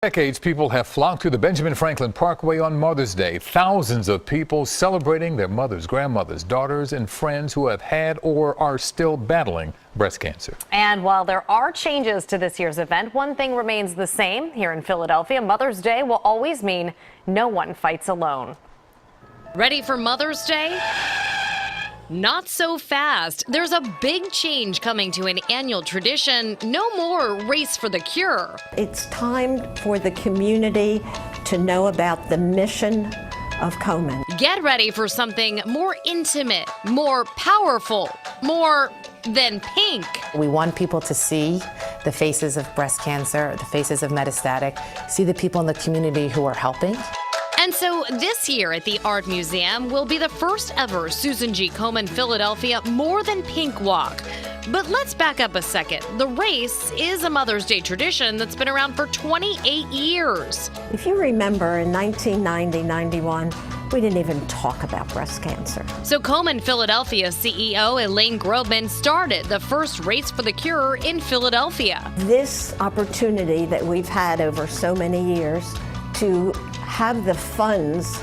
Decades, people have flocked to the Benjamin Franklin Parkway on Mother's Day. Thousands of people celebrating their mothers, grandmothers, daughters, and friends who have had or are still battling breast cancer. And while there are changes to this year's event, one thing remains the same. Here in Philadelphia, Mother's Day will always mean no one fights alone. Ready for Mother's Day? Not so fast. There's a big change coming to an annual tradition. No more race for the cure. It's time for the community to know about the mission of Komen. Get ready for something more intimate, more powerful, more than pink. We want people to see the faces of breast cancer, the faces of metastatic, see the people in the community who are helping. And so this year at the Art Museum will be the first ever Susan G. Komen Philadelphia More Than Pink Walk. But let's back up a second. The race is a Mother's Day tradition that's been around for 28 years. If you remember, in 1990-91, we didn't even talk about breast cancer. So Komen Philadelphia CEO Elaine Grobman started the first Race for the Cure in Philadelphia. This opportunity that we've had over so many years to have the funds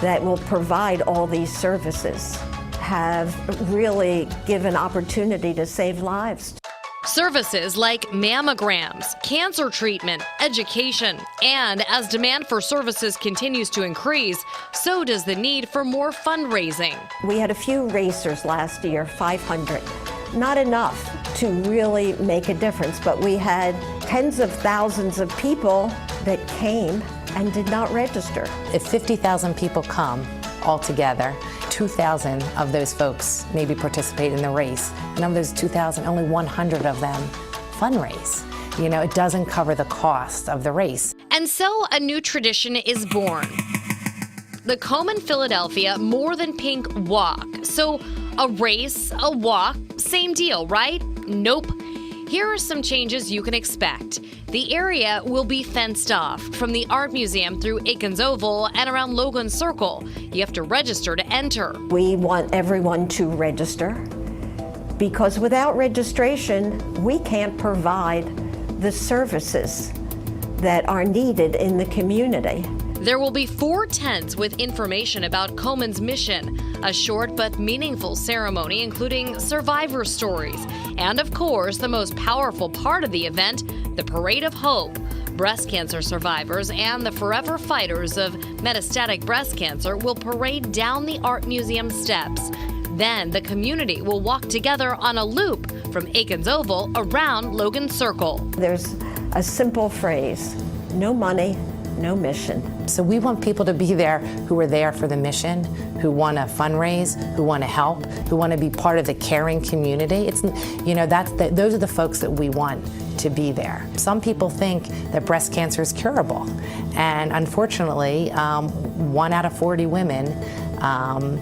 that will provide all these services have really given opportunity to save lives. Services like mammograms, cancer treatment, education, and as demand for services continues to increase, so does the need for more fundraising. We had a few racers last year, 500. Not enough to really make a difference, but we had tens of thousands of people that came and did not register. If 50,000 people come all together, 2,000 of those folks maybe participate in the race. And of those 2,000, only 100 of them fundraise. You know, it doesn't cover the cost of the race. And so a new tradition is born. The Komen Philadelphia More Than Pink Walk. So a race, a walk, same deal, right? Nope. Here are some changes you can expect. The area will be fenced off from the Art Museum through Aikens Oval and around Logan Circle. You have to register to enter. We want everyone to register because without registration, we can't provide the services that are needed in the community. There will be 4 tents with information about Komen's mission, a short but meaningful ceremony including survivor stories, and of course, the most powerful part of the event, the Parade of Hope. Breast cancer survivors and the forever fighters of metastatic breast cancer will parade down the Art Museum steps. Then the community will walk together on a loop from Aikens Oval around Logan Circle. There's a simple phrase, no money, no mission. So we want people to be there who are there for the mission, who want to fundraise, who want to help, who want to be part of the caring community. It's, you know, those are the folks that we want to be there. Some people think that breast cancer is curable, and unfortunately, 1 out of 40 women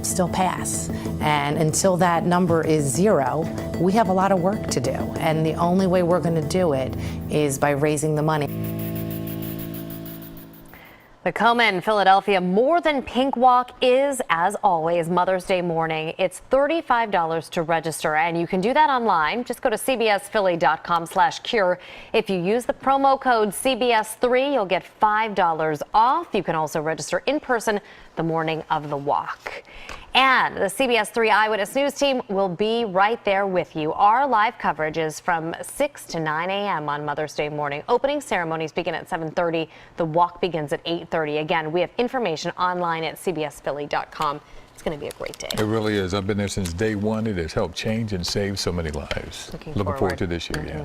still pass. And until that number is 0, we have a lot of work to do. And the only way we're going to do it is by raising the money. The Komen Philadelphia More Than Pink Walk is, as always, Mother's Day morning. It's $35 to register, and you can do that online. Just go to cbsphilly.com/cure. If you use the promo code CBS3, you'll get $5 off. You can also register in person the morning of the walk. And the CBS 3 Eyewitness News team will be right there with you. Our live coverage is from 6 to 9 a.m. on Mother's Day morning. Opening ceremonies begin at 7:30. The walk begins at 8:30. Again, we have information online at cbsphilly.com. It's going to be a great day. It really is. I've been there since day one. It has helped change and save so many lives. Looking forward to this year, yeah.